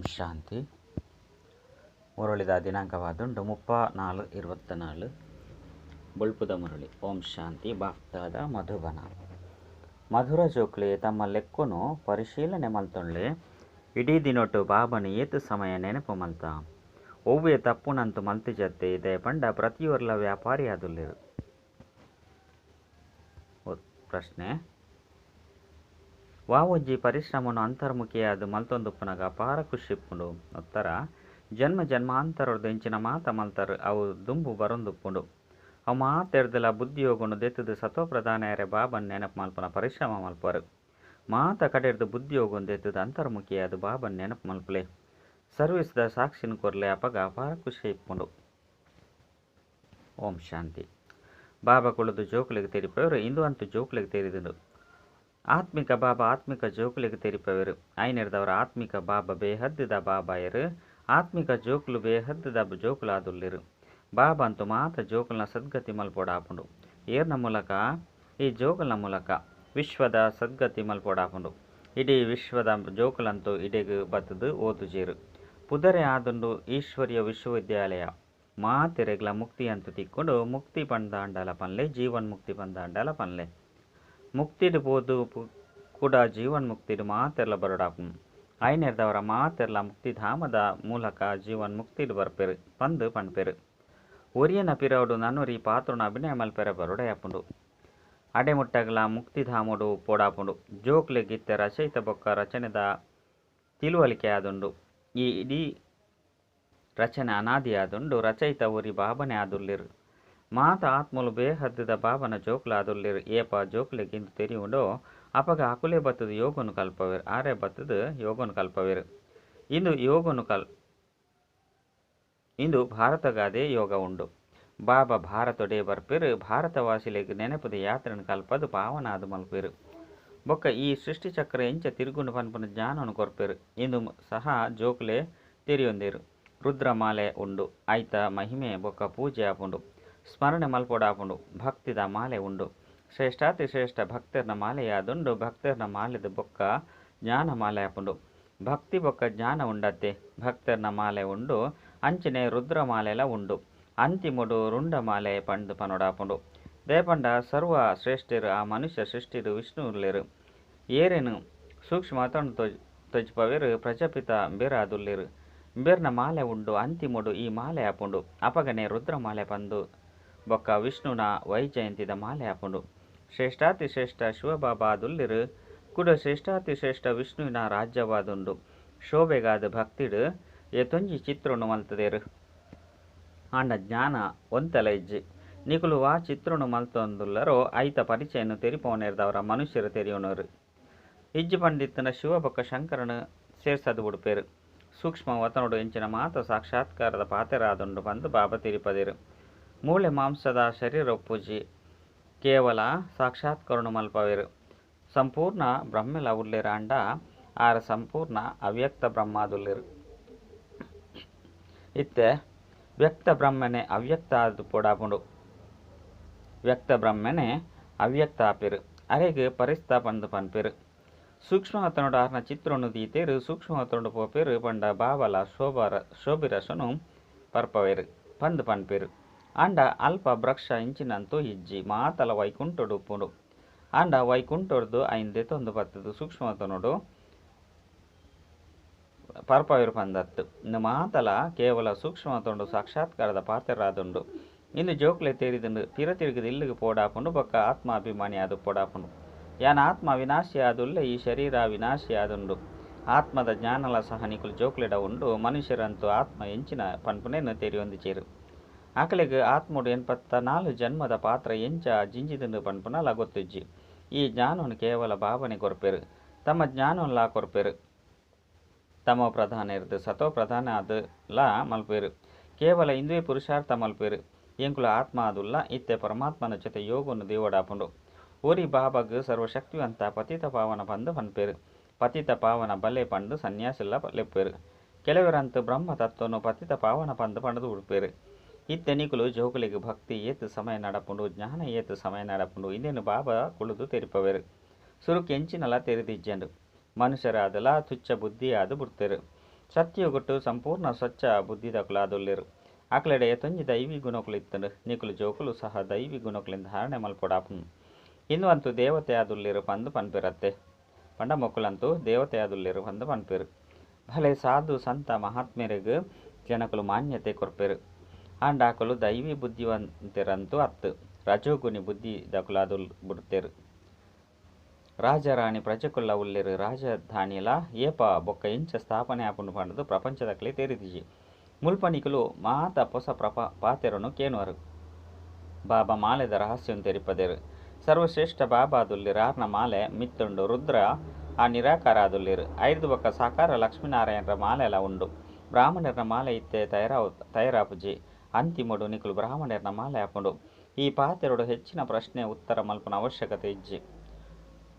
ಶಾಂತಿ. ಮುರಳಿದ ದಿನಾಂಕವಾದುಂಡು 34/24 ಬುಳ್ಪುದ ಮುರಳಿ. ಓಂ ಶಾಂತಿ. ಭಕ್ತಾದ ಮಧುಬನ ಮಧುರ ಜೋಕ್ಲೆ ತಮ್ಮ ಲೆಕ್ಕನು ಪರಿಶೀಲನೆ ಮಲ್ತೊಳ್ಳೆ ಇಡೀ ದಿನೊಟ್ಟು ಬಾಬನಿ ಏತು ಸಮಯ ನೆನಪು ಮಲ್ತ ಒವ್ವೇ ತಪ್ಪುನಂತು ಮಲ್ತಿಜತ್ತೆ ಇದೇ ಪಂಡ ಪ್ರತಿಯೊರ್ಲ ವ್ಯಾಪಾರಿ ಆದುಲ್ಲೇರು. ಪ್ರಶ್ನೆ: ವಾವೊಜ್ಜಿ ಪರಿಶ್ರಮನು ಅಂತರ್ಮುಖಿಯಾದು ಮಲ್ತೊಂದುಪ್ಪುನಗ ಅಪಾರ ಖುಷಿಪ್ಪುಂಡು. ಉತ್ತರ: ಜನ್ಮ ಜನ್ಮಾಂತರದ್ದು ಎಂಚಿನ ಮಾತ ಮಲ್ತರು ಅವು ದುಂಬು ಬರೊಂದುಪ್ಪುಂಡು. ಅವು ಮಾತೆರ್ದಲ ಬುದ್ಧಿಯೋಗನು ದೆತ್ತದು ಸತ್ವಪ್ರಧಾನಯರೆ ಬಾಬನ್ ನೆನಪು ಮಲ್ಪನ ಪರಿಶ್ರಮ ಮಲ್ಪರು. ಮಾತ ಕಡೆರ್ದು ಬುದ್ಧಿಯೋಗನು ದೆತ್ತದು ಅಂತರ್ಮುಖಿಯಾದು ಬಾಬನ್ ನೆನಪು ಮಲ್ಪಲೆ ಸರ್ವಿಸ್ದ ಸಾಕ್ಷಿನ ಕೊರ್ಲೆ ಅಪಗ ಅಪಾರ ಖುಷಿ ಇಪ್ಪುಂಡು. ಓಂ ಶಾಂತಿ. ಬಾಬಾ ಕುಳಿದು ಜೋಕುಲಿಗೆ ತೆರಿಪವರು ಇಂದು ಅಂತೂ ಜೋಕುಲಿಗೆ ತೆರಿದುಂಡು. ಆತ್ಮಿಕ ಬಾಬಾ ಆತ್ಮಿಕ ಜೋಕುಲಿಗೆ ತೆರಿಪವರು ಐನೆರ್ದವರ ಆತ್ಮಿಕ ಬಾಬಾ ಬೇಹದ್ದದ ಬಾಬಾಯರು ಆತ್ಮಿಕ ಜೋಕುಲು ಬೇಹದ್ದದ ಜೋಕುಲಾದುಲ್ಲಿರು. ಬಾಬಾ ಅಂತೂ ಮಾತ ಜೋಕುಲ್ನ ಸದ್ಗತಿ ಮಲ್ಪೋಡಾಪುಂಡು. ಏರ್ನ ಮೂಲಕ ಈ ಜೋಕುಲ್ನ ಮೂಲಕ ವಿಶ್ವದ ಸದ್ಗತಿ ಮಲ್ಪೋಡಾಪುಂಡು. ಇಡೀ ವಿಶ್ವದ ಜೋಕುಲಂತೂ ಇಡೆಗು ಬತ್ತದು ಓದುಜೇರು. ಪುದರೆ ಆದುಂಡು ಈಶ್ವರ್ಯ ವಿಶ್ವವಿದ್ಯಾಲಯ ಮಾತೆರೆಗ್ಲ ಮುಕ್ತಿ ಅಂತೂ ತಿಕ್ಕೊಂಡು ಮುಕ್ತಿ ಪಂದಾಂಡಲ ಪನ್ಲೆ ಜೀವನ್ ಮುಕ್ತಿ ಪಂದಾಂಡಲ ಪನ್ಲೆ ಮುಕ್ತಿಡು ಪೋದು ಕೂಡ ಜೀವನ್ ಮುಕ್ತಿಡು ಮಾತೆರ್ಲ ಬರೋಡಾಪುಂ ಐನೆರ್ದವರ ಮಾತೆರ್ಲ ಮುಕ್ತಿಧಾಮದ ಮೂಲಕ ಜೀವನ್ ಮುಕ್ತಿಡು ಬರ್ಪೆರು ಪಂದು ಪಣ್ಪೆರು. ಒರಿಯನ ಪಿರವಡು ನನ್ನೊರಿ ಪಾತ್ರನ ಅಭಿನಯ ಮಲ್ಪೆರ ಬರೋಡಾಪುಂಡು. ಅಡೆಮುಟ್ಟಗ್ಲ ಮುಕ್ತಿಧಾಮಡು ಪೋಡಾಪುಂಡು. ಜೋಕ್ಲೆ ಗಿತ್ತೆ ರಚಯಿತ ಬೊಕ್ಕ ರಚನೆದ ತಿಳುವಳಿಕೆ ಆದುಂಡು. ಈ ಇಡೀ ರಚನೆ ಅನಾದಿ ಆದುಂಡು. ರಚಯಿತ ಒರಿ ಬಾಬನೆ ಆದುಲ್ಲಿರು. ಮಾತ ಆತ್ಮಲು ಬೇಹದ್ದದ ಬಾಬನ ಜೋಕ್ಲ ಆದುಲ್ಲಿರು. ಏಪ ಜೋಕ್ಲೆಗಿಂದು ತೆರಿಯುಂಡೋ ಅಪಗ ಅಕುಲೆ ಬತ್ತದು ಯೋಗನು ಕಲ್ಪವೇರು. ಆರೆ ಬತ್ತದು ಯೋಗನು ಕಲ್ಪವೇರು. ಇಂದು ಭಾರತಗಾದೇ ಯೋಗ ಉಂಡು. ಬಾಬಾ ಭಾರತೊಡೆ ಬರ್ಪೆರು. ಭಾರತವಾಸಿಲೆಗ್ ನೆನಪದ ಯಾತ್ರೆನ ಕಲ್ಪದು ಪಾವನಾದು ಮಲ್ಪೆರು. ಬೊಕ್ಕ ಈ ಸೃಷ್ಟಿ ಚಕ್ರ ಎಂಚ ತಿರುಗುಂಡು ಪನ್ಪನ ಜ್ಞಾನನು ಕೊರ್ಪೆರು. ಇಂದು ಸಹ ಜೋಕ್ಲೆ ತೆರಿಯೊಂದೇರು. ರುದ್ರಮಾಲೆ ಉಂಡು. ಐತ ಮಹಿಮೆ ಬೊಕ್ಕ ಪೂಜೆ ಆಪುಂಡು. ಸ್ಮರಣೆ ಮಲ್ಪೋಡಾಪುಂಡು. ಭಕ್ತಿದ ಮಾಲೆ ಉಂಡು. ಶ್ರೇಷ್ಠಾತಿ ಶ್ರೇಷ್ಠ ಭಕ್ತರ್ನ ಮಾಲೆಯಾದುಂಡು. ಭಕ್ತರ್ನ ಮಾಲೆದ ಬೊಕ್ಕ ಜ್ಞಾನ ಮಾಲೆ ಆಪುಂಡು. ಭಕ್ತಿ ಬೊಕ್ಕ ಜ್ಞಾನ ಉಂಡತ್ತೆ. ಭಕ್ತರ್ನ ಮಾಲೆ ಉಂಡು. ಅಂಚನೆ ರುದ್ರಮಾಲೆಲ ಉಂಡು. ಅಂತಿಮುಡು ರುಂಡ ಮಾಲೆ ಪಂಡು ಪನೋಡಾಪುಂಡು. ದೇಪಂಡ ಸರ್ವ ಶ್ರೇಷ್ಠರು ಆ ಮನುಷ್ಯ ಸೃಷ್ಟಿರು ವಿಷ್ಣು ಉಲ್ಲೇರು. ಏರೇನು ಸೂಕ್ಷ್ಮ ತೊಜ್ಪವೇರು ಪ್ರಜಾಪಿತ ಬೇರಾದುಲ್ಲೇರು. ಬೇರ್ನ ಮಾಲೆ ಉಂಡು. ಅಂತಿಮುಡು ಈ ಮಾಲೆ ಆಪುಂಡು. ಅಪಗನೆ ರುದ್ರಮಾಲೆ ಪಂದು ಬೊಕ್ಕ ವಿಷ್ಣುನ ವೈಜಯಂತಿದ ಮಾಲೆ ಆಪುಂಡು. ಶ್ರೇಷ್ಠಾತಿ ಶ್ರೇಷ್ಠ ಶಿವಬಾಬಾ ಆದುಲ್ಲಿರು. ಕುಡ ಶ್ರೇಷ್ಠಾತಿ ಶ್ರೇಷ್ಠ ವಿಷ್ಣುವಿನ ರಾಜ್ಯವಾದುಂಡು. ಶೋಭೆಗಾದ ಭಕ್ತಿಡು ಎತೊಂಜಿ ಚಿತ್ರನು ಮಲ್ತದೇರು. ಆಂಡ ಜ್ಞಾನ ಒಂತೆಲ ಇಜ್ಜಿ ನಿಕುಲು ವಾ ಚಿತ್ರನು ಮಲ್ತೊಂದುಲ್ಲರೋ ಐತ ಪರಿಚಯನು ತೆರಿಪೋನೆರ್ದವರ ಮನುಷ್ಯರು ತೆರಿಯೋನರು. ಇಜ್ಜಿ ಪಂಡಿತನ ಶಿವ ಬೊಕ್ಕ ಶಂಕರನು ಸೇರ್ಸದು ಉಡುಪೇರು. ಸೂಕ್ಷ್ಮ ವತನುಡು ಎಂಚಿನ ಮಾತ ಸಾಕ್ಷಾತ್ಕಾರದ ಪಾತೆರಾದುಂಡು ಬಂದು ಬಾಬಾ ತಿರಿಪದೇರು. ಮೂಳೆ ಮಾಂಸದ ಶರೀರ ಒಪ್ಪುಜಿ ಕೇವಲ ಸಾಕ್ಷಾತ್ಕರಣ ಮಲ್ಪವೇರು. ಸಂಪೂರ್ಣ ಬ್ರಹ್ಮೆಲ ಉಲ್ಲೇರು. ಅಂಡ ಆರ ಸಂಪೂರ್ಣ ಅವ್ಯಕ್ತ ಬ್ರಹ್ಮಾದುಲ್ಲೇರು. ಇತ್ತೆ ವ್ಯಕ್ತ ಬ್ರಹ್ಮನೆ ಅವ್ಯಕ್ತ ಆದು ಪೋಡಾಪುಂಡು. ವ್ಯಕ್ತ ಬ್ರಹ್ಮನೆ ಅವ್ಯಕ್ತ ಆಪೆರು. ಅರೆಗೆ ಪರಿಸ್ತಾ ಪಂದು ಪನ್ಪೆರು. ಸೂಕ್ಷ್ಮವತನುಡು ಆರ್ನ ಚಿತ್ರನು ದೀತೇರು. ಸೂಕ್ಷ್ಮವತನುಡು ಪೋಪೇರು ಪಂಡ ಬಾಬಲ ಶೋಭಿರಸನು ಪರ್ಪವೇರು ಪಂದು ಪನ್ಪೇರು. ಅಂಡ ಅಲ್ಪ ವೃಕ್ಷ ಇಂಚಿನಂತೂ ಇಜ್ಜಿ ಮಾತಲ ವೈಕುಂಠಡು ಉಪ್ಪುಂಡು. ಅಂಡ ವೈಕುಂಠರ್ದು ಐಂದೆ ತೊಂದು ಬತ್ತದು ಸೂಕ್ಷ್ಮವತನುಡು ಪರ್ಪವೇರು ಪಂದತ್ತು. ಇನ್ನು ಮಾತಲ ಕೇವಲ ಸೂಕ್ಷ್ಮವತನುಡು ಸಾಕ್ಷಾತ್ಕಾರದ ಪಾತೆರಾದುಂಡು. ಇನ್ನು ಜೋಕ್ಲೆ ತೇರಿದುಂಡು. ತಿರುಗಿದು ಇಲ್ಲಿಗೆ ಪೋಡಾಪುಂಡು. ಬೊಕ್ಕ ಆತ್ಮಾಭಿಮಾನಿ ಆದು ಪೋಡಾಪುಂಡು. ಯಾನ ಆತ್ಮ ವಿನಾಶಿ ಆದುಲ್ಲ ಈ ಶರೀರ ವಿನಾಶಿ ಆದುಂಡು. ಆತ್ಮದ ಜ್ಞಾನಲ ಸಹ ನಿಕುಲು ಜೋಕ್ಲೆಡ ಉಂಡು. ಮನುಷ್ಯರಂತೂ ಆತ್ಮ ಎಂಚಿನ ಪನ್ಪುನೇನು ತೆರಿಯೊಂದಿಚೇರು. ಆಕಲೆಗ್ ಆತ್ಮುಡು 84 ಜನ್ಮದ ಪಾತ್ರ ಎಂಚ ಜಿಂಜಿದುಂಡು ಪನ್ಪುನಲ ಗೊತ್ತುಜ್ಜಿ. ಈ ಜ್ಞಾನವನ್ನು ಕೇವಲ ಬಾಬನೆ ಕೊರ್ಪೆರು. ತಮ್ಮ ಜ್ಞಾನವನ್ಲ ಕೊರ್ಪೆರು. ತಮೋ ಪ್ರಧಾನ ಇರ್ದು ಸತೋ ಪ್ರಧಾನ ಅದುಲ ಮಲ್ಪೇರು. ಕೇವಲ ಇಂದುವೆ ಪುರುಷಾರ್ಥ ಮಲ್ಪೇರು. ಎಂಕುಲ ಆತ್ಮ ಆದುಲ್ಲ ಇತ್ತೆ ಪರಮಾತ್ಮನ ಜೊತೆ ಯೋಗವನ್ನು ದೇವಡಾಪುಂಡು. ಓರಿ ಬಾಬಾಗ್ ಸರ್ವಶಕ್ತಿವಂತ ಪತಿತ ಪಾವನ ಪಂದು ಪನ್ಪೇರು. ಪತಿತ ಪಾವನ ಬಲೆ ಪಂಡು ಸನ್ಯಾಸಿಲ್ಲ ಲೆಪ್ಪೇರು. ಕೆಲವರಂತೂ ಬ್ರಹ್ಮ ತತ್ವನು ಪತಿತ ಪಾವನ ಪಂದು ಪಂಡದು ಉಡುಪೇರು. ಇತ್ತೆ ನಿಕುಲು ಜೋಕುಲಿಗೆ ಭಕ್ತಿ ಏತು ಸಮಯ ನಡಪುಂಡು. ಜ್ಞಾನ ಏತು ಸಮಯ ನಡಪುಂಡು. ಇನ್ನೇನು ಬಾಬಾ ಕುಳಿದು ತೆರಿಪವೇರು. ಸುರುಕು ಎಂಚಿನಲ ತೆರಿದಿಜ್ಜೆಂಡು. ಮನುಷ್ಯರಾದಲ ತುಚ್ಛ ಬುದ್ಧಿ ಆದು ಬುಡ್ತೇರು. ಸತ್ಯುಗುಟ್ಟು ಸಂಪೂರ್ಣ ಸ್ವಚ್ಛ ಬುದ್ಧಿದಕುಲಾದುಲ್ಲೆರು. ಅಕ್ಲೆಡೆ ತೊಂಜಿ ದೈವಿ ಗುಣಕುಲು ಇತ್ತಂಡು ನಿಕುಲು ಜೋಕುಲು ಸಹ ದೈವಿ ಗುಣಕುಲಿಂದ ಧಾರಣೆ ಮಲ್ಪೊಡಾಪುನು. ಇಂದು ದೇವತೆ ಆದುಲ್ಲೆರು ಪಂದು ಪನ್ಪೆರತ್ತೆ. ಪಂಡ ಮೊಕ್ಕುಲಂತೂ ದೇವತೆ ಆದುಲ್ಲೆರು ಪಂದು ಪನ್ಪೆರು. ಭಲೆ ಸಾಧು ಸಂತ ಮಹಾತ್ಮೆರೆಗ್ ಜನಕುಲು ಮಾನ್ಯತೆ ಕೊರ್ಪೆರು. ಆಂಡಾಕುಲು ದೈವಿ ಬುದ್ಧಿವಂತೆರಂತೂ ಅತ್ತು ರಜೋಗುಣಿ ಬುದ್ಧಿ ದಕುಲಾದುಲ್ ಬುಡ್ತೆರು. ರಾಜರಾಣಿ ಪ್ರಜೆಕುಲ್ಲ ಉಲ್ಲೆರು ರಾಜಧಾನಿಲ ಏಪ ಬೊಕ್ಕ ಇಂಚ ಸ್ಥಾಪನೆ ಆಪುಂಡು ಪಂಡದು ಪ್ರಪಂಚದಕ್ಲೆ ತೆರಿದಿಜಿ. ಮುಲ್ಪನಿಕುಲು ಮಾತ ಪೊಸ ಪಾತೆರನು ಕೇನುವರು. ಬಾಬಾ ಮಾಲೆದ ರಹಸ್ಯಂ ತೆರಿಪದೆರು. ಸರ್ವಶ್ರೇಷ್ಠ ಬಾಬಾ ಆದುಲ್ಲೆರು. ಆರ್ನ ಮಾಲೆ ಮಿತ್ತುಂಡು ರುದ್ರ ಆ ನಿರಾಕಾರ ಆದುಲ್ಲೆರು. ಐದು ಬೊಕ್ಕ ಸಾಕಾರ ಲಕ್ಷ್ಮೀನಾರಾಯಣರ ಮಾಲೆಲ ಉಂಡು. ಬ್ರಾಹ್ಮಣರ ಮಾಲೆ ಇತ್ತೆ ತಯಾರಾಪುಜಿ. ಅಂತಿಮಡು ನಿಕುಲು ಬ್ರಾಹ್ಮಣರ ಮಾಲೆ ಆಪುಂಡು. ಈ ಪಾತೆರಡು ಹೆಚ್ಚಿನ ಪ್ರಶ್ನೆ ಉತ್ತರ ಮಲ್ಪನ ಅವಶ್ಯಕತೆ ಇಜ್ಜಿ.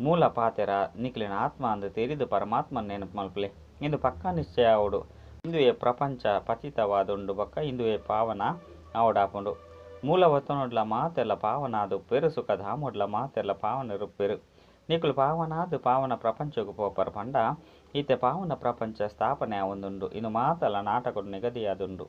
ಮೂಲ ಪಾತೆರ ನಿಖಿಲಿನ ಆತ್ಮ ಅಂದು ತೆರಿದು ಪರಮಾತ್ಮನ ನೆನಪು ಮಲ್ಪಲೆ. ಇಂದು ಪಕ್ಕಾ ನಿಶ್ಚಯ ಅವಡು. ಇಂದುವೆ ಪ್ರಪಂಚ ಪತಿತವಾದುಂಡು ಬೊಕ್ಕ ಇಂದುವೆ ಪಾವನ ಅವಡಾಪುಂಡು. ಮೂಲ ಒತ್ತನೊಡ್ಲ ಮಾತೆಲ್ಲ ಪಾವನಾದುಪ್ಪೆರು. ಸುಖಧಾಮೊಡ್ಲ ಮಾತೆಲ್ಲ ಪಾವನರುಪ್ಪೆರು. ನಿಕುಲು ಪಾವನಾದು ಪಾವನ ಪ್ರಪಂಚಗೂ ಪೋಪರು ಪಂಡ ಈತೆ ಪಾವನ ಪ್ರಪಂಚ ಸ್ಥಾಪನೆ ಆವೊಂದುಂಡು. ಇನ್ನು ಮಾತಲ್ಲ ನಾಟಕಡು ನಿಗದಿಯಾದುಂಡು.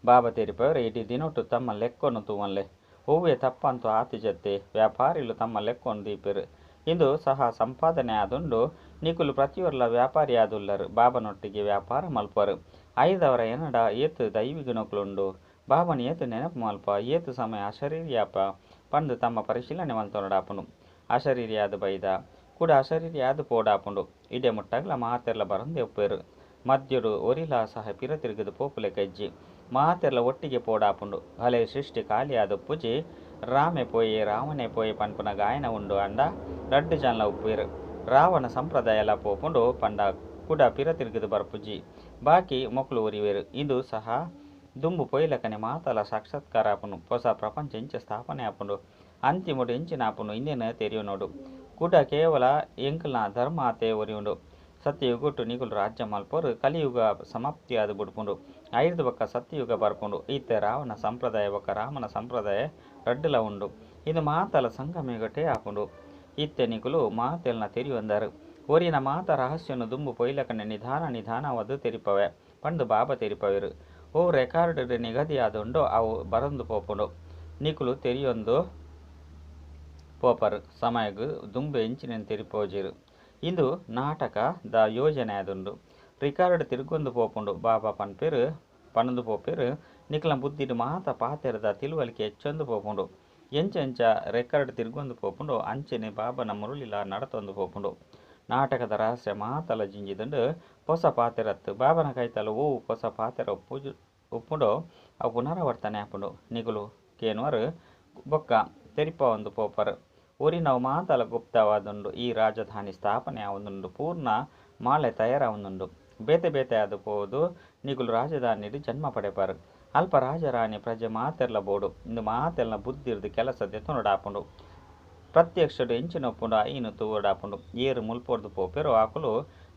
ಬಾಬಾ ತೆರಿಪವರು ಇಡೀ ದಿನೊಟ್ಟು ತಮ್ಮ ಲೆಕ್ಕೊನು ತೂವನ್ಲೆ. ಹೂವೆ ತಪ್ಪಂತೂ ಆತಿಜತ್ತೆ ವ್ಯಾಪಾರಿಲು ತಮ್ಮ ಲೆಕ್ಕೊನು ದೀಪೆರು. ಇಂದು ಸಹ ಸಂಪಾದನೆ ಆದುಂಡು. ನಿಕುಲು ಪ್ರತಿಯೊರ್ಲ ವ್ಯಾಪಾರಿ ಆದುಲ್ಲರು. ಬಾಬನೊಟ್ಟಿಗೆ ವ್ಯಾಪಾರ ಮಲ್ಪರು. ಐದವರ ಎನಡ ಏತು ದೈವಿ ಗುಣಕುಲುಂಡು. ಬಾಬನ ಏತು ನೆನಪು ಮಲ್ಪ ಏತು ಸಮಯ ಅಶರೀರಿಯಾಪ ಪಂದು ತಮ್ಮ ಪರಿಶೀಲನೆ ಮಲ್ತೊನಡಾಪುನು. ಅಶರೀರಿಯಾದ ಬೈದ ಕೂಡ ಅಶರೀರಿಯಾದ ಪೋಡಾಪುಂಡು. ಇಡೆ ಮುಟ್ಟಗ್ಲ ಮಾತೆರ್ಲ ಬರಂದೆ ಉಪ್ಪೆರು. ಮದ್ಯಡು ಒರಿಲ ಸಹ ಪಿರ ತಿರುಗದು ಪೋಪುಲೆ ಕಜ್ಜಿ. ಮಾತೆರ್ಲ ಒಟ್ಟಿಗೆ ಪೋಡಾಪುಂಡು. ಹಲೆ ಸೃಷ್ಟಿ ಖಾಲಿಯಾದ ಉಪ್ಪುಜಿ. ರಾಮೆ ಪೋಯೆ ರಾವಣೆ ಪೋಯೆ ಪನ್ಪುನ ಗಾಯನ ಉಂಡು ಅಂಡ ರಡ್ಡು ಜನಲ ಉಪ್ಪೇರು. ರಾವಣ ಸಂಪ್ರದಾಯಲ ಪೋಪುಂಡು ಪಂಡ ಕೂಡ ಪಿರ ತಿರುಗದು ಬರ್ಪುಜಿ. ಬಾಕಿ ಮೊಕ್ಲು ಉರಿವೇರು. ಇಂದು ಸಹ ದುಂಬು ಪೊಯ್ಲಕನೆ ಮಾತಲ ಸಾಕ್ಷಾತ್ಕಾರ ಆಪುನು. ಹೊಸ ಪ್ರಪಂಚ ಇಂಚ ಸ್ಥಾಪನೆ ಆಪುಂಡು. ಅಂತಿಮುಡು ಇಂಚಿನ ಆಪುನು ಇಂದಿನ ತೆರಿಯು ನೋಡು. ಕೂಡ ಕೇವಲ ಎಂಕಲ್ನ ಧರ್ಮ ಆತೆ ಒರಿಯುಂಡು. ಸತ್ಯಯುಗುಟ್ಟು ನಿಕುಲು ರಾಜ್ಯ ಮಲ್ಪರು. ಕಲಿಯುಗ ಸಮಾಪ್ತಿಯಾದ ಬುಡ್ಪುಂಡು. ಐದು ಬೊಕ್ಕ ಸತ್ಯಯುಗ ಬರ್ಪುಂಡು. ಈತೆ ರಾವಣ ಸಂಪ್ರದಾಯ ಬೊಕ್ಕ ರಾಮನ ಸಂಪ್ರದಾಯ ರಡ್ಡುಲ ಉಂಡು. ಇದು ಮಾತಲ ಸಂಗಮಯುಗಟೇ ಆಪುಂಡು. ಇತ್ತೆ ನಿಕುಲು ಮಾತೆಲ್ನ ತೆರಿಯೊಂದರು. ಒರಿನ ಮಾತ ರಹಸ್ಯನು ದುಂಬು ಪೊಯ್ಲಕನೆ ನಿಧಾನವದು ತೆರಿಪವೆ ಪಂಡು ಬಾಬಾ ತೆರಿಪವೆರು. ಓ ರೆಕಾರ್ಡ್ ನಿಗದಿಯಾದುಂಡು ಅವು ಬರಂದು ಪೋಪುಂಡು. ನಿಕುಲು ತೆರಿಯೊಂದು ಪೋಪರು ಸಮಯಗು ದುಂಬು ಎಂಚಿನ ತೆರಿಪೋಜಿರು. ಇಂದು ನಾಟಕ ದ ಯೋಜನೆ ಆದುಂಡು. ರಿಕಾರ್ಡ್ ತಿರುಗೊಂದು ಪೋಪುಂಡು. ಬಾಬಾ ಪನ್ಪೆರು ಪನಂದು ಪೋಪೆರು. ನಿಕುಲ ಬುದ್ಧಿಡು ಮಾತ ಪಾತೆರದ ತಿಳುವಳಿಕೆ ಹೆಚ್ಚೊಂದು ಪೋಪುಂಡು. ಎಂಚೆಂಚ ರೆಕಾರ್ಡ್ ತಿರುಗೊಂದು ಪೋಪುಂಡು ಅಂಚೆನೆ ಬಾಬನ ಮುರುಳಿಲ ನಡತೊಂದು ಪೋಪುಂಡು. ನಾಟಕದ ರಹಸ್ಯ ಮಾತಲ ಜಿಂಜಿದುಂಡು ಹೊಸ ಪಾತೆರತ್ತು. ಬಾಬನ ಕೈತಲ ಓ ಹೊಸ ಪಾತೆರ ಉಪ್ಪುಂಡು ಅವು ಪುನರಾವರ್ತನೆ ಆಪುಂಡು. ನಿಕುಲು ಕೇನುವರು ಬೊಕ್ಕ ತೆರಿಪ ಒಂದು ಪೋಪರು. ಊರಿನವು ಮಾತಲ ಗುಪ್ತವಾದುಂಡು. ಈ ರಾಜಧಾನಿ ಸ್ಥಾಪನೆ ಆವೊಂದುಂಡು. ಪೂರ್ಣ ಮಾಲೆ ತಯಾರಾವೊಂದುಂಡು. ಬೇತೆ ಬೇತೆ ಆದು ಪೋದು ನಿಕುಲು ರಾಜಧಾನಿಡು ಜನ್ಮ ಪಡೆಪರು. ಅಲ್ಪ ರಾಜರಾಣಿ ಪ್ರಜೆ ಮಾತೆರ್ಲ ಬೋಡು. ಇಂದು ಮಾತೆಲ್ನ ಬುದ್ಧಿರ್ದು ಕೆಲಸ ದೆತೊನಡಾಪುಂಡು. ಪ್ರತ್ಯಕ್ಷಡು ಎಂಚಿನ ಒಪ್ಪುಂಡು ಐನು ತೂವಡಾಪುಂಡು. ಏರು ಮುಲ್ಪೊರ್ದು ಪೋಪೆರು. ಆಕುಲು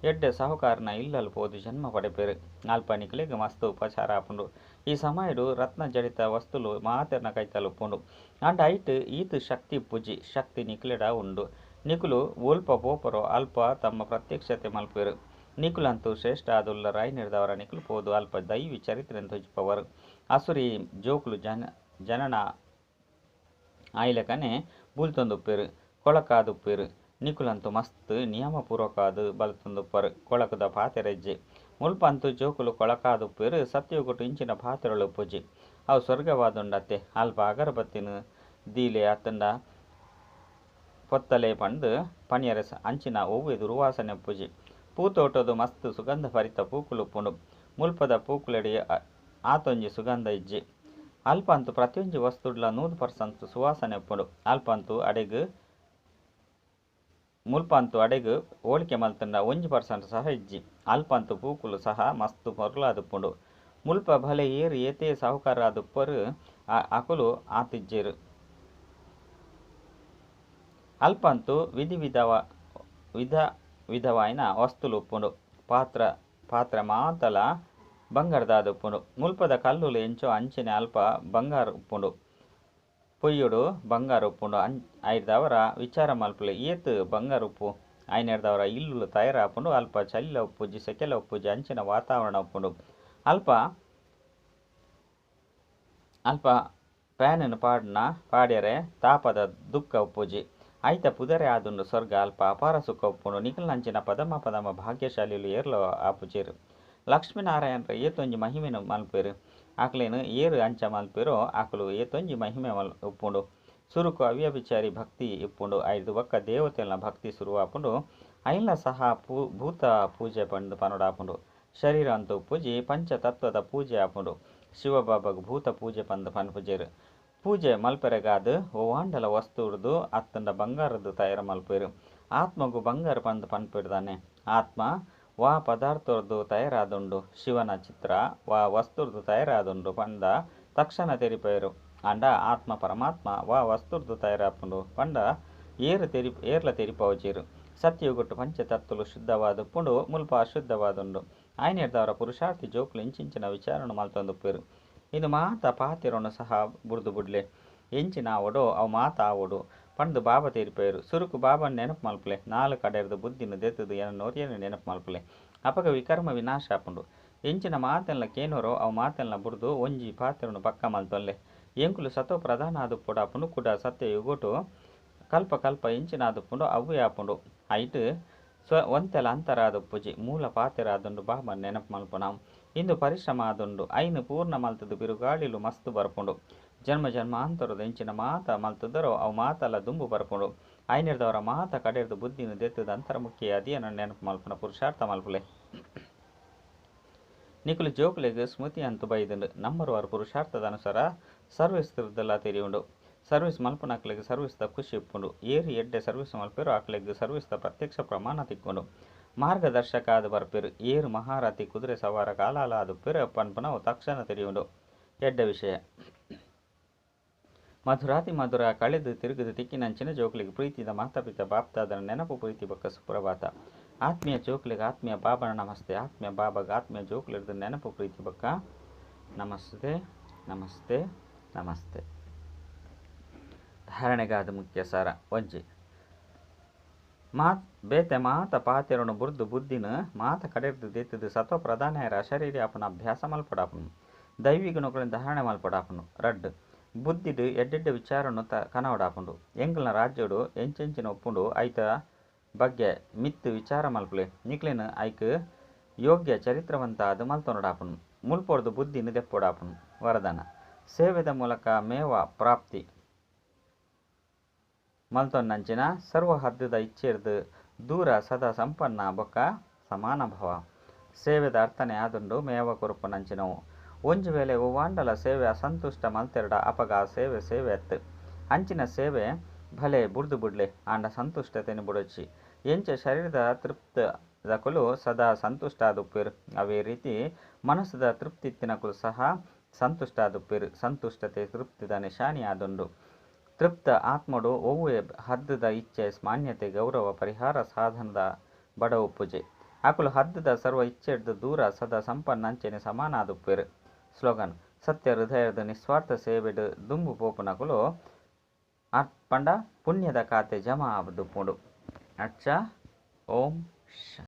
ಎಡ್ಡೆ ಸಾಹುಕಾರನ ಇಲ್ಲಲು ಪೋದು ಜನ್ಮ ಪಡೆಪೆರು. ಅಲ್ಪ ನಿಕುಲಿಗೆ ಮಸ್ತು ಉಪಚಾರ ಆಪುಂಡು. ಈ ಸಮಯಡು ರತ್ನ ಜಡಿತ ವಸ್ತುಲು ಮಾತೆರ್ನ ಕೈತಲು ಉಪ್ಪುಂಡು. ಅಂಡ ಐಟ್ ಈತು ಶಕ್ತಿ ಪುಜಿ. ಶಕ್ತಿ ನಿಕುಲೆಡ ಉಂಡು. ನಿಕುಲು ಒಲ್ಪ ಪೋಪರು ಅಲ್ಪ ತಮ್ಮ ಪ್ರತ್ಯಕ್ಷತೆ ಮಲ್ಪೆರು. ನಿಕುಲಂತೂ ಶ್ರೇಷ್ಠ ಆದುಲ್ಲ ರಾಯ್ನಿಡ್ದವರ ನಿಕುಲು ಪೋದು ಅಲ್ಪ ದೈವಿ ಚರಿತ್ರೆಯನ್ನು ತೊಜ್ಪವರು. ಅಸುರಿ ಜೋಕುಲು ಜನನ ಆಯ್ಲಕನೆ ಬೂಲ್ತೊಂದುಪ್ಪೆರು. ಕೊಳಕಾದುಪ್ಪೆರು. ನಿಕುಲಂತೂ ಮಸ್ತ್ ನಿಯಮಪೂರ್ವಕಾದು ಬಲ್ತೊಂದುಪ್ಪರು. ಕೊಳಕದ ಪಾತೆರೆಜ್ಜೆ ಮುಲ್ಪಂತೂ ಜೋಕುಲು ಕೊಳಕಾದುಪ್ಪೆರು. ಸತ್ಯಗುಟ್ಟು ಇಂಚಿನ ಪಾತೆರಳು ಉಪ್ಪುಜಿ. ಅವು ಸ್ವರ್ಗವಾದುಂಡತ್ತೆ. ಅಲ್ಪ ಅಗರಬತ್ತಿನ ದೀಲೆ ಅತ್ತಂಡ ಪೊತ್ತಲೆ ಪಂಡು ಪಣಿಯರ ಅಂಚಿನ ಒವ್ವೆ ದುರ್ವಾಸನೆ ಉಪ್ಪುಜಿ. ಪೂತೋಟದು ಮಸ್ತ್ ಸುಗಂಧ ಭರಿತ ಪೂಕುಲು ಉಪ್ಪುಂಡು. ಮುಲ್ಪದ ಪೂಕುಲೆಡಿ ಆತೊಂಜಿ ಸುಗಂಧ ಇಜ್ಜಿ. ಅಲ್ಪಂತೂ ಪ್ರತಿಯೊಂಜಿ ವಸ್ತುಡ್ಲ 100% ಸುವಾಸನೆ ಉಪ್ಪುಂಡು. ಮುಲ್ಪಂತೂ ಅಡೆಗು ಹೋಳಿಕೆ ಮಲ್ತಂಡ 1% ಸಹ ಇಜ್ಜಿ. ಅಲ್ಪಂತೂ ಪೂಕುಲು ಸಹ ಮಸ್ತ್ ಪೊರ್ಲಾದುಪ್ಪುಂಡು. ಮುಲ್ಪ ಭಲೆ ಏರು ಏತೇ ಸಾಹುಕಾರಾದುಪ್ಪರು ಅಕುಲು ಆತಿಜ್ಜೆರು. ಅಲ್ಪಂತೂ ವಿಧವಾಯಿನ ವಸ್ತುಲು ಉಪ್ಪುಂಡು. ಪಾತ್ರ ಮಾತಲ ಬಂಗಾರದಾದುಪ್ಪುಂಡು. ಮುಲ್ಪದ ಕಲ್ಲುಲು ಎಂಚೋ ಅಂಚೆನೆ ಅಲ್ಪ ಬಂಗಾರ ಉಪ್ಪುಂಡು. ಪೊಯ್ಯುಡು ಬಂಗಾರ ಉಪ್ಪುಂಡು. ಐದವರ ವಿಚಾರ ಮಲ್ಪಲೆ ಏತು ಬಂಗಾರ ಉಪ್ಪು ಐನೇರ್ದವರ ಇಲ್ಲು ತಯಾರಾಪುಂಡು ಅಲ್ಪ ಚಲಿಲ ಉಪ್ಪುಜಿ ಸೆಕೆಲ ಉಪ್ಪುಜಿ ಅಂಚಿನ ವಾತಾವರಣ ಉಪ್ಪುಂಡು ಅಲ್ಪ ಅಲ್ಪ ಪ್ಯಾನನ್ನು ಪಾಡ್ಯರೆ ತಾಪದ ದುಃಖ ಉಪ್ಪುಜಿ ಐತ ಪುದರೆ ಆದುಂಡು ಸ್ವರ್ಗ ಅಲ್ಪ ಅಪಾರ ಸುಖ ಉಪ್ಪುಂಡು ನಿಖಲ್ನಂಚಿನ ಪದಮ ಭಾಗ್ಯಶಾಲಿಲು ಏರ್ಲ ಆಪುಜೇರು ಲಕ್ಷ್ಮೀನಾರಾಯಣರ ಏತೊಂಜಿ ಮಹಿಮೆನು ಮಲ್ಪೇರು ಆಕ್ಲೇನು ಏರು ಅಂಚ ಮಲ್ಪೇರೋ ಆಕಲು ಏತೊಂಜಿ ಮಹಿಮೆ ಉಪ್ಪುಂಡು ಸುರುಕು ಅವ್ಯಭಿಚಾರಿ ಭಕ್ತಿ ಇಪ್ಪುಂಡು ಐದು ಒಕ್ಕ ದೇವತೆಲ್ನ ಭಕ್ತಿ ಶುರುವಾಪುಂಡು ಐನ್ಲ ಸಹ ಭೂತ ಪೂಜೆ ಪಂಡು ಪನುಡಾಪುಂಡು ಶರೀರ ಅಂತ ಉಪ್ಪುಜಿ ಪಂಚತತ್ವದ ಪೂಜೆ ಆಪುಂಡು ಶಿವಬಾಬಾಗ ಭೂತ ಪೂಜೆ ಪಂದು ಪನ್ಪುಜೇರು ಪೂಜೆ ಮಲ್ಪೆರೆಗಾದು ಓವಾಂಡಲ ವಸ್ತು ಉರ್ದು ಅತ್ತಂಡ ಬಂಗಾರದ್ದು ತಯಾರು ಮಲ್ಪೇರು ಆತ್ಮಗೂ ಬಂಗಾರ ಪಂದು ಪನ್ಪಿಡ್ದಾನೆ ಆತ್ಮ ವಾ ಪದಾರ್ಥದ್ದು ತಯಾರಾದುಂಡು ಶಿವನ ಚಿತ್ರ ವಾ ವಸ್ತುರ್ದು ತಯಾರಾದುಂಡು ಪಂಡ ತಕ್ಷಣ ತೆರಿಪೇರು ಅಂಡ ಆತ್ಮ ಪರಮಾತ್ಮ ವಾ ವಸ್ತುರ್ದು ತಯಾರಾಪುಂಡು ಪಂಡ ಏರ್ಲ ತೆರಿಪವಜೀರು ಸತ್ಯಯುಗೊಟ್ಟು ಪಂಚತತ್ವಲು ಶುದ್ಧವಾದುಪ್ಪುಂಡು ಮುಲ್ಪ ಅಶುದ್ಧವಾದುಂಡು ಆಯ್ನೆಡ್ದವರ ಪುರುಷಾರ್ಥಿ ಜೋಕುಲು ಇಂಚಿಂಚಿನ ವಿಚಾರನು ಮಲ್ತೊಂದುಪ್ಪೇರು ಇದು ಮಾತ ಪಾತಿರನು ಸಹ ಬುರ್ದು ಬುಡ್ಲೆ ಎಂಚಿನ ಆವಡು ಅವು ಮಾತ ಆವಡು ಪಂಡು ಬಾಬಾ ತೀರಿಪೇರು ಸುರುಕು ಬಾಬನ ನೆನಪು ಮಲ್ಪಲೆ ನಾಲ್ಕು ಕಡೆರ್ದು ಬುದ್ಧಿನ ದೆತ್ತದು ಏನೋರಿಯನ್ನು ನೆನಪು ಮಲ್ಪಲೆ ಅಪಗ ವಿಕರ್ಮ ವಿನಾಶ ಆಪುಂಡು ಎಂಚಿನ ಮಾತೆಲ್ಲ ಕೇನೋರು ಅವು ಮಾತೆಲ್ಲ ಬುಡ್ದು ಒಂಜಿ ಪಾತಿರನು ಪಕ್ಕ ಮಲ್ತೊಲ್ಲೆ ಎಂಕುಲು ಸತೋ ಪ್ರಧಾನ ಆದುಪ್ಪುಡು ಆಪುಂಡು ಕೂಡ ಸತ್ಯ ಯುಗೋಟು ಕಲ್ಪ ಎಂಚಿನ ಆದುಪ್ಪುಂಡು ಅವ್ವೇ ಆಪುಂಡು ಐಟ್ ಒಂತೆಲ ಅಂತರ ಆದುಪ್ಪುಜಿ ಮೂಲ ಪಾತಿರ ಆದುಂಡು ಬಾಬನ ನೆನಪು ಮಲ್ಪುನಾವು ಇಂದು ಪರಿಶ್ರಮ ಆದುಂಡು ಐನು ಪೂರ್ಣ ಮಲ್ತದು ಬಿರುಗಾಳಿಲು ಮಸ್ತು ಬರ್ಪುಂಡು ಜನ್ಮ ಜನ್ಮಾಂತರದ ಎಂಚಿನ ಮಾತ ಮಲ್ತದರೋ ಅವು ಮಾತಲ್ಲ ದುಂಬು ಬರ್ಪುಂಡು ಐನಿರ್ದವರ ಮಾತ ಕಡೆರ್ದು ಬುದ್ಧಿನ ದೆತ್ತದ ಅಂತರ್ಮುಖಿ ಅದಿಯನ ನೆನಪು ಮಲ್ಪನ ಪುರುಷಾರ್ಥ ಮಲ್ಪಲೆ ನಿಕುಲು ಜೋಕುಲೆಗ್ ಸ್ಮೃತಿ ಅಂತು ಬೈದುಂಡು ನಂಬರ್ ವಾರ ಪುರುಷಾರ್ಥದ ಅನುಸಾರ ಸರ್ವಿಸ್ ತಿರ್ದಲ್ಲ ತೆರಿಯುಂಡು ಸರ್ವಿಸ್ ಮಲ್ಪನ ಆಕಲೆಗ್ ಸರ್ವಿಸ್ದ ಖುಷಿ ಇಪ್ಪುಂಡು ಏರಿ ಎಡ್ಡೆ ಸರ್ವಿಸ್ ಮಲ್ಪೇರು ಆಕಲೆಗ್ ಸರ್ವಿಸ್ದ ಪ್ರತ್ಯಕ್ಷ ಪ್ರಮಾಣ ತಿಕ್ಕೊಂಡು ಮಾರ್ಗದರ್ಶಕ ಆದ ಬರ್ಪೇರು ಏರು ಮಹಾರಥಿ ಕುದುರೆ ಸವಾರ ಕಾಲಾಲ ಆದುಪ್ಪೇರು ಪನ್ಪನವು ತಕ್ಷಣ ತೆರಿಯುಂಡು ಎಡ್ಡ ವಿಷಯ ಮಧುರಾತಿ ಮಧುರ ಕಳೆದು ತಿರುಗದು ತಿಕ್ಕಿನಂಚಿನ ಜೋಕುಲಿಗೆ ಪ್ರೀತಿದ ಮಾತಾಪಿತ ಬಾಪ್ತಾದರ ನೆನಪು ಪ್ರೀತಿ ಬಕ್ಕ ಸುಪ್ರಭಾತ ಆತ್ಮೀಯ ಜೋಕುಲಿಗೆ ಆತ್ಮೀಯ ಬಾಬನ ನಮಸ್ತೆ ಆತ್ಮೀಯ ಬಾಬಾಗ ಆತ್ಮೀಯ ಜೋಕುಲಿರ್ದು ನೆನಪು ಪ್ರೀತಿ ಬಕ್ಕ ನಮಸ್ತೆ ನಮಸ್ತೆ ನಮಸ್ತೆ. ಧಾರಣೆಗಾದ ಮುಖ್ಯ ಸಾರ ಒಂಜಿ ಬೇತೆ ಮಾತ ಪಾತಿರನು ಬುರ್ದು ಬುದ್ಧಿನ ಮಾತ ಕಡೆರ್ದು ದೆತ್ತದು ಸತ್ವ ಪ್ರಧಾನ ಅಶರೀರಿ ಆಪನ ಅಭ್ಯಾಸ ಮಲ್ಪಡಾಪನು ದೈವಿಕ ಗುಣಗಳನ್ನು ಧಾರಣೆ ಮಲ್ಪಡಾಪನು ರಡ್ ಬುದ್ಧಿಡು ಎಡ್ಡೆಡ್ಡೆ ವಿಚಾರನು ಕನವಡಾಪುಂಡು ಎಂಗ್ಲನ ರಾಜ್ಯಡು ಎಂಚೆಂಚಿನ ಒಪ್ಪುಂಡು ಐತ ಬಗ್ಗೆ ಮಿತ್ತು ವಿಚಾರ ಮಲ್ಪಲೆ ನಿಕ್ಲೆನ ಐಕ್ ಯೋಗ್ಯ ಚರಿತ್ರವಂತ ಅದು ಮಲ್ತೊನಡಾಪುನು ಮುಲ್ಪೊಡ್ದು ಬುದ್ಧಿನ ದೆಪ್ಪೊಡಾಪುನು ವರದಾನ ಸೇವೆದ ಮೂಲಕ ಮೇವ ಪ್ರಾಪ್ತಿ ಮಲ್ತೊನ್ನಂಚಿನ ಸರ್ವ ಹದ್ದದ ಇಚ್ಛೆರ್ದು ದೂರ ಸದಾ ಸಂಪನ್ನ ಬೊಕ್ಕ ಸಮಾನ ಭವ ಸೇವೆದ ಅರ್ಥನೆ ಆದುಂಡು ಮೇವ ಕೊರುಪುನಂಚಿನವು ಒಂಜು ವೇಳೆ ಓವಾಂಡಲ ಸೇವೆ ಅಸಂತುಷ್ಟ ಮಲ್ತೆರಡ ಅಪಗ ಸೇವೆ ಎತ್ತು ಅಂಚಿನ ಸೇವೆ ಭಲೆ ಬುಡ್ದು ಬುಡ್ಲೆ ಆಂಡ ಸಂತುಷ್ಟತೆನು ಬುಡೊಚ್ಚಿ ಎಂಚ ಶರೀರದ ತೃಪ್ತದಕುಲು ಸದಾ ಸಂತುಷ್ಟ ಆದುಪ್ಪೇರು ಅವೇ ರೀತಿ ಮನಸ್ಸದ ತೃಪ್ತಿತ್ತಿನಕುಲು ಸಹ ಸಂತುಷ್ಟ ಆದುಪ್ಪೇರು ಸಂತುಷ್ಟತೆ ತೃಪ್ತಿದ ನಿಶಾನಿ ಆದುಂಡು ತೃಪ್ತ ಆತ್ಮಡು ಒವ್ವೆ ಹದ್ದದ ಇಚ್ಛೆ ಮಾನ್ಯತೆ ಗೌರವ ಪರಿಹಾರ ಸಾಧನದ ಬಡವು ಪೂಜೆ ಆಕುಲು ಹದ್ದದ ಸರ್ವ ಇಚ್ಛೆಡ್ದು ದೂರ ಸದಾ ಸಂಪನ್ನಂಚೆನೆ ಸಮಾನ ಆದುಪ್ಪೇರು ಸ್ಲೋಗನ್ ಸತ್ಯ ಹೃದಯದ ನಿಸ್ವಾರ್ಥ ಸೇವೆಡು ದುಂಬು ಪೋಪುನಕುಲು ಪಂಡ ಪುಣ್ಯದ ಖಾತೆ ಜಮಾ ಆದುಪ್ಪುಂಡು ಅಚ್ಚ ಓಂ